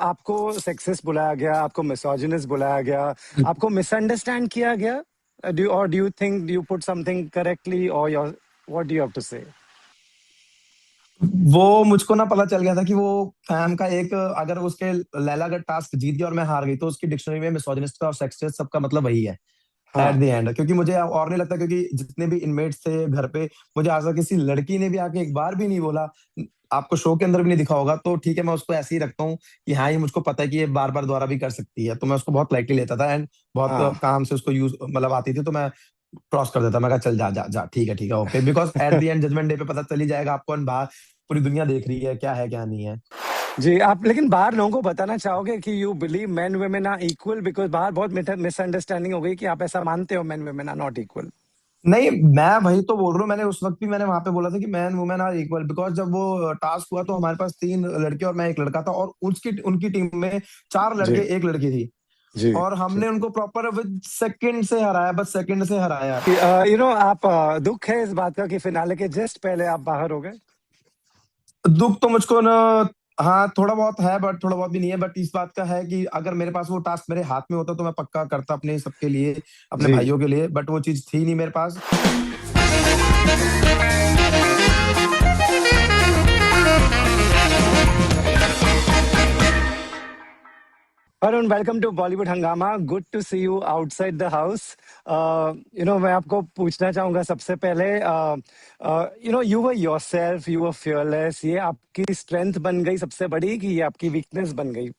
आपको सेक्सिस्ट बुलाया गया, आपको मिसोजिनिस्ट बुलाया गया, आपको मिसअंडरस्टैंड किया गया? Do you think you put something correctly और your what do you have to say? वो मुझको ना पता चल गया था कि वो फैम का एक, अगर उसके लैला अगर टास्क जीत गया और मैं हार गई तो उसकी डिक्शनरी में मिसोजिनिस्ट का और सेक्सिस्ट सबका मतलब वही है एट हाँ, द एंड। क्योंकि मुझे और नहीं लगता, क्योंकि जितने भी इनमेट्स थे घर पे, मुझे आज तक किसी लड़की ने भी आके एक बार भी नहीं बोला। आपको शो के अंदर भी नहीं दिखा होगा, तो ठीक है मैं उसको ऐसे ही रखता हूँ कि हाँ ये मुझको पता है कि ये बार बार दोबारा भी कर सकती है, तो मैं उसको बहुत लाइटली लेता था एंड बहुत हाँ। काम से उसको यूज मतलब आती थी तो मैं क्रॉस कर देता। मैं कहा चल जा जा जा, ठीक है okay, because at the end judgment day पे पता चल ही जाएगा आपको, and बाहर पूरी दुनिया देख रही है क्या नहीं है। जी, आप लेकिन बाहर लोगों को बताना चाहोगे कि you believe men women are equal? Because बाहर बहुत मिसअंडरस्टैंडिंग हो गई कि आप ऐसा मानते हो men women are not equal. नहीं, मैं वही तो बोल रहा हूँ, मैंने उस वक्त भी मैंने वहां पे बोला था कि man women are equal, because जब वो टास्क हुआ तो हमारे पास 3 लड़के और मैं एक लड़का था, और उसकी उनकी टीम में 4 लड़के जी, एक लड़की थी, जी, और जी। हमने उनको प्रॉपर विद सेकंड से हराया, बस सेकंड से हराया। आप दुःख है इस बात का कि फिनाले के जस्ट पहले आप बाहर हो गए? दुख तो मुझको ना, हाँ थोड़ा बहुत है, बट थोड़ा बहुत भी नहीं है, बट इस बात का है कि अगर मेरे पास वो टास्क मेरे हाथ में होता तो मैं पक्का करता अपने सबके लिए, अपने जी। भाइयों के लिए, बट वो चीज थी नहीं मेरे पास। Arun, welcome to Bollywood Hungama. Good to see you outside the house. मैं आपको पूछना चाहूंगा सबसे पहले, you were yourself, you were fearless. ये आपकी स्ट्रेंथ बन गई सबसे बड़ी कि ये आपकी वीकनेस बन गई?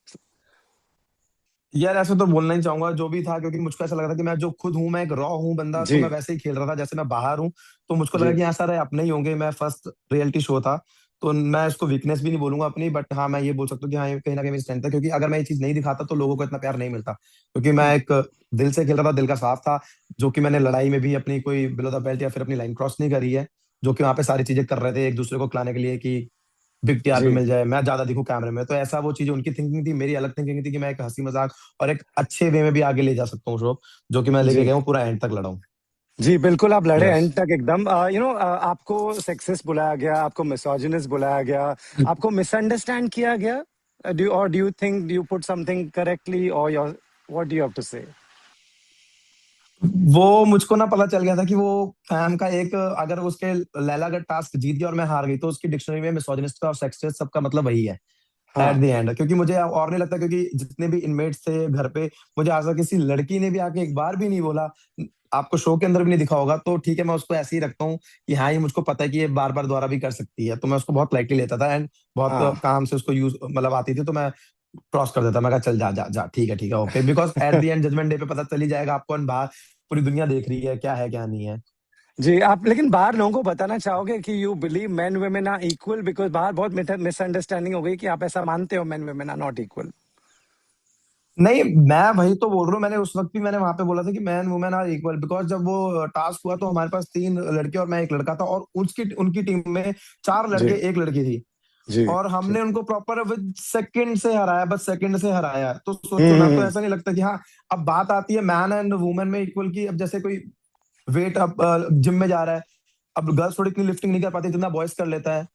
यार ऐसे तो बोलना ही चाहूंगा जो भी था, क्योंकि मुझको ऐसा लगा था कि मैं जो खुद हूँ, मैं एक रॉ हूँ बंदा, तो मैं जी, वैसे ही खेल रहा था जैसे मैं बाहर हूँ। तो मुझको लगा जी, कि यहाँ सारे अपने ही होंगे, मैं फर्स्ट रियलिटी शो था, तो मैं इसको वीकनेस भी नहीं बोलूंगा अपनी, बट हाँ मैं ये बोल सकता हूँ कि हाँ ये कहीं ना कहीं मेरी स्ट्रेंथ है, क्योंकि अगर मैं ये चीज नहीं दिखाता तो लोगों को इतना प्यार नहीं मिलता, क्योंकि मैं एक दिल से खेल रहा था, दिल का साफ था, जो कि मैंने लड़ाई में भी अपनी कोई बिलो द बेल्ट या फिर अपनी लाइन क्रॉस नहीं करी है, जो कि वहां पे सारी चीजें कर रहे थे एक दूसरे को खिलाने के लिए कि बिग टीआरपी जी, मिल जाए, मैं ज्यादा दिखूं कैमरे में। तो ऐसा वो चीजें उनकी थिंकिंग थी, मेरी अलग थिंकिंग थी कि मैं एक हंसी मजाक और एक अच्छे वे में भी आगे ले जा सकता हूँ शो, जो कि मैं लेके जी। गया हूँ, पूरा एंड तक लड़ा हूँ। जी, बिल्कुल आप लड़े यस। एंड तक एकदम। आपको सेक्सिस्ट बुलाया गया, आपको मिसोजिनिस्ट बुलाया गया, आपको मिसअंडरस्टैंड किया गया? Do you think you put something correctly और your what do you have to say? वो मुझको ना पता चल गया था कि वो फैम का एक, अगर उसके लैला अगर टास्क जीत गया और मैं हार गई तो उसकी डिक्शनरी में मिसोजिनिस्ट का और सेक्सिस्ट सबका मतलब वही है एट हाँ, द एंड। क्योंकि मुझे और नहीं लगता, क्योंकि जितने भी इनमेट्स थे घर पे, मुझे आज तक किसी लड़की ने भी आके एक बार भी नहीं बोला। आपको शो के अंदर भी नहीं दिखा होगा, तो ठीक है मैं उसको ऐसे ही रखता हूँ कि हाँ ये मुझको पता है कि ये बार बार दोबारा भी कर सकती है, तो मैं उसको बहुत लाइटली लेता था एंड बहुत हाँ। काम से उसको यूज मतलब आती थी तो मैं क्रॉस कर देता। मैं कहा चल जा जा जा, ठीक है okay, because at the end judgment day पे पता चल ही जाएगा आपको, and बाहर पूरी दुनिया देख रही है क्या नहीं है। जी, आप लेकिन बाहर लोगों को बताना चाहोगे कि you believe men women are equal? Because बाहर बहुत मिसअंडरस्टैंडिंग हो गई कि आप ऐसा मानते हो men women are not equal. नहीं, मैं वही तो बोल रहा हूँ, मैंने उस वक्त भी मैंने वहां पे बोला था कि man women are equal, because जब वो टास्क हुआ तो हमारे पास 3 लड़के और मैं एक लड़का था, और उसकी उनकी टीम में 4 लड़के जी, एक लड़की थी, जी, और जी। हमने उनको प्रॉपर विद सेकंड से हराया, बस सेकंड से हराया। तो हुँ, सोचो ना, हुँ, तो हुँ। ऐसा नहीं लगता कि हाँ, अब बात आती है मैन एंड वुमेन में इक्वल की, अब जैसे कोई वेट अब जिम में जा रहा है, अब गर्ल्स थोड़ी इतनी लिफ्टिंग नहीं कर पाती जितना बॉयज कर लेता है,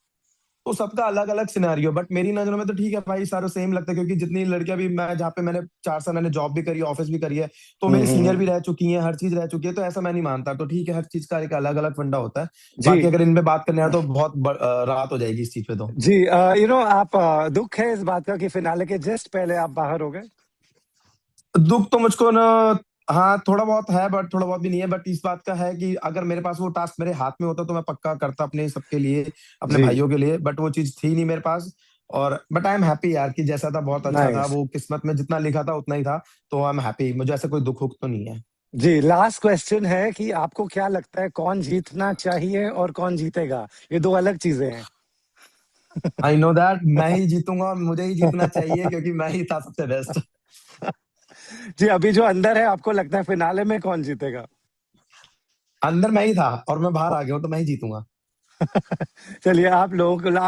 तो सबका अलग अलग सिनेरियो, बट मेरी नजरों में तो ठीक है भाई, सारे सेम लगता है, क्योंकि जितनी लड़कियां भी, मैं जहाँ पे मैंने 4 साल मैंने जॉब भी करी है, ऑफिस भी करी है, तो हुँ, मेरी हुँ, सीनियर हुँ। भी रह चुकी है, हर चीज रह चुकी है, तो ऐसा मैं नहीं मानता। तो ठीक है, हर चीज का एक अलग अलग फंडा होता है। बाकी जी, अगर इनमें बात करने आए तो बहुत रात हो जाएगी इस चीज पे तो। जी। आप दुःख है इस बात का कि फिनाले के जस्ट पहले आप बाहर हो गए? दुख तो मुझको ना, हाँ थोड़ा बहुत है, बट थोड़ा बहुत भी नहीं है, बट इस बात का है कि अगर मेरे पास वो टास्क मेरे हाथ में होता तो मैं पक्का करता अपने सबके लिए, अपने जी, भाइयों के लिए, बट वो चीज थी नहीं मेरे पास। और बट आई एम हैप्पी यार, कि जैसा था बहुत अच्छा था, नाइस। वो किस्मत में जितना लिखा था उतना ही था, तो आई एम हैप्पी, मुझे ऐसा कोई दुख हुक तो नहीं है। जी, लास्ट क्वेश्चन है कि आपको क्या लगता है कौन जीतना चाहिए और कौन जीतेगा? ये 2 अलग चीज़ें हैं। आई नो दैट मैं ही जीतूंगा और मुझे ही जीतना चाहिए, क्योंकि मैं ही था सबसे बेस्ट। जी, अभी जो अंदर है आपको लगता है फिनाले में कौन जीतेगा? अंदर मैं ही था और मैं बाहर आ गया हूँ, तो मैं ही जीतूंगा। चलिए, आप लोगों को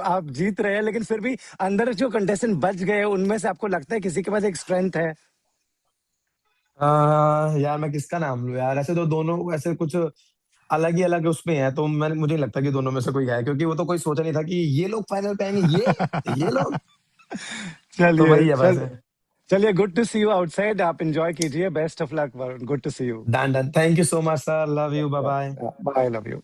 आप जीत रहे हैं, लेकिन फिर भी अंदर जो कंटेस्टेंट बच गए उनमें से आपको लगता है किसी के पास एक स्ट्रेंथ है? यार मैं किसका नाम लूं यार, ऐसे तो दोनों ऐसे कुछ अलग ही अलग उसमें है, तो मुझे नहीं लगता कि दोनों में से कोई है, क्योंकि वो तो कोई सोचा नहीं था कि ये लोग फाइनल पे आएंगे, ये लोग। तो चलिए वही है बस। चलिए, good to see you outside. आप एंजॉय कीजिए। Best of luck Varun, good to see you. Done done, thank you so much sir, love you, bye bye. Bye, love you.